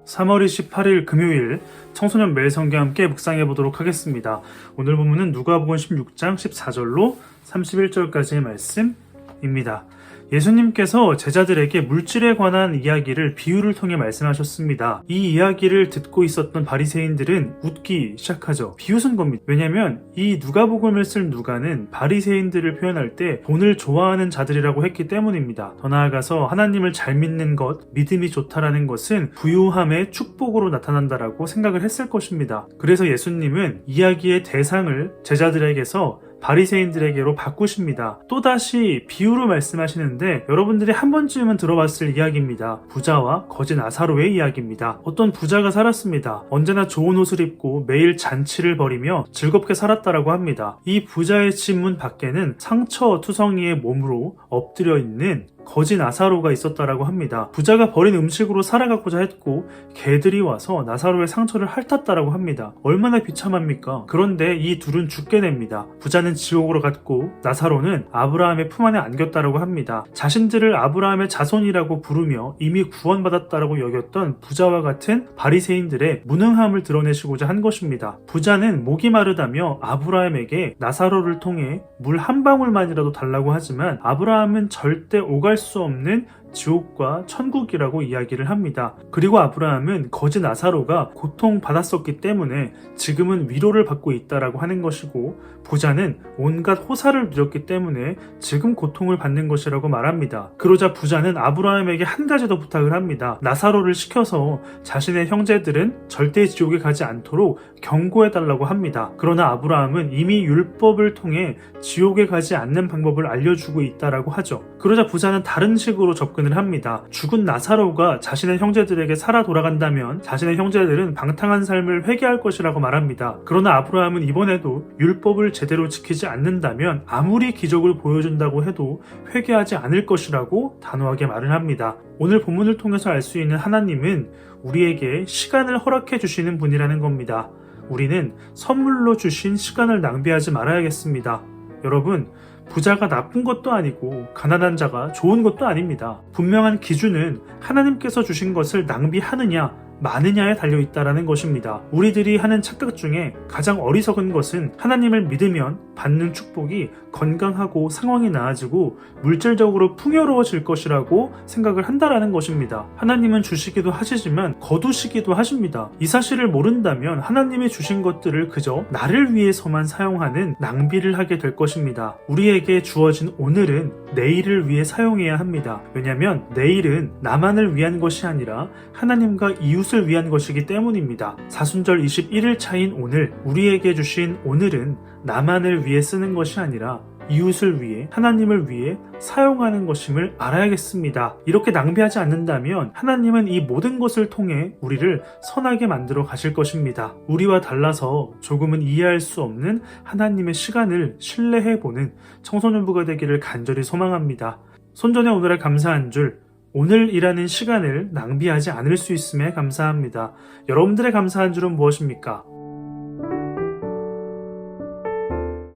3월 28일 금요일 청소년 매일 성경 함께 묵상해 보도록 하겠습니다. 오늘 본문은 누가복음 16장 14절로 31절까지의 말씀입니다. 예수님께서 제자들에게 물질에 관한 이야기를 비유를 통해 말씀하셨습니다. 이 이야기를 듣고 있었던 바리새인들은 웃기 시작하죠. 비웃은 겁니다. 왜냐하면 이 누가복음을 쓴 누가는 바리새인들을 표현할 때 돈을 좋아하는 자들이라고 했기 때문입니다. 더 나아가서 하나님을 잘 믿는 것, 믿음이 좋다라는 것은 부유함의 축복으로 나타난다라고 생각을 했을 것입니다. 그래서 예수님은 이야기의 대상을 제자들에게서 바리새인들에게로 바꾸십니다. 또다시 비유로 말씀하시는데 여러분들이 한 번쯤은 들어봤을 이야기입니다. 부자와 거지 나사로의 이야기입니다. 어떤 부자가 살았습니다. 언제나 좋은 옷을 입고 매일 잔치를 벌이며 즐겁게 살았다라고 합니다. 이 부자의 집 문 밖에는 상처투성이의 몸으로 엎드려 있는 거지 나사로가 있었다라고 합니다. 부자가 버린 음식으로 살아가고자 했고 개들이 와서 나사로의 상처를 핥았다라고 합니다. 얼마나 비참합니까? 그런데 이 둘은 죽게 됩니다. 부자는 지옥으로 갔고 나사로는 아브라함의 품 안에 안겼다라고 합니다. 자신들을 아브라함의 자손이라고 부르며 이미 구원받았다라고 여겼던 부자와 같은 바리새인들의 무능함을 드러내시고자 한 것입니다. 부자는 목이 마르다며 아브라함에게 나사로를 통해 물 한 방울만이라도 달라고 하지만 아브라함은 절대 오갈 수 없는 지옥과 천국이라고 이야기를 합니다. 그리고 아브라함은 거지 나사로가 고통받았었기 때문에 지금은 위로를 받고 있다라고 하는 것이고 부자는 온갖 호사를 누렸기 때문에 지금 고통을 받는 것이라고 말합니다. 그러자 부자는 아브라함에게 한 가지 더 부탁을 합니다. 나사로를 시켜서 자신의 형제들은 절대 지옥에 가지 않도록 경고해달라고 합니다. 그러나 아브라함은 이미 율법을 통해 지옥에 가지 않는 방법을 알려주고 있다라고 하죠. 그러자 부자는 다른 식으로 접근을 합니다. 죽은 나사로가 자신의 형제들에게 살아 돌아간다면 자신의 형제들은 방탕한 삶을 회개할 것이라고 말합니다. 그러나 아브라함은 이번에도 율법을 제대로 지키지 않는다면 아무리 기적을 보여준다고 해도 회개하지 않을 것이라고 단호하게 말을 합니다. 오늘 본문을 통해서 알 수 있는 하나님은 우리에게 시간을 허락해 주시는 분이라는 겁니다. 우리는 선물로 주신 시간을 낭비하지 말아야겠습니다. 여러분, 부자가 나쁜 것도 아니고 가난한 자가 좋은 것도 아닙니다. 분명한 기준은 하나님께서 주신 것을 낭비하느냐 많으냐에 달려있다라는 것입니다. 우리들이 하는 착각 중에 가장 어리석은 것은 하나님을 믿으면 받는 축복이 건강하고 상황이 나아지고 물질적으로 풍요로워질 것이라고 생각을 한다라는 것입니다. 하나님은 주시기도 하시지만 거두시기도 하십니다. 이 사실을 모른다면 하나님이 주신 것들을 그저 나를 위해서만 사용하는 낭비를 하게 될 것입니다. 우리에게 주어진 오늘은 내일을 위해 사용해야 합니다. 왜냐하면 내일은 나만을 위한 것이 아니라 하나님과 이웃을 위한 것이기 때문입니다. 사순절 21일 차인 오늘, 우리에게 주신 오늘은 나만을 위해 쓰는 것이 아니라 이웃을 위해, 하나님을 위해 사용하는 것임을 알아야겠습니다. 이렇게 낭비하지 않는다면 하나님은 이 모든 것을 통해 우리를 선하게 만들어 가실 것입니다. 우리와 달라서 조금은 이해할 수 없는 하나님의 시간을 신뢰해보는 청소년부가 되기를 간절히 소망합니다. 손전의 오늘의 감사 한 줄, 오늘이라는 시간을 낭비하지 않을 수 있음에 감사합니다. 여러분들의 감사 한 줄은 무엇입니까?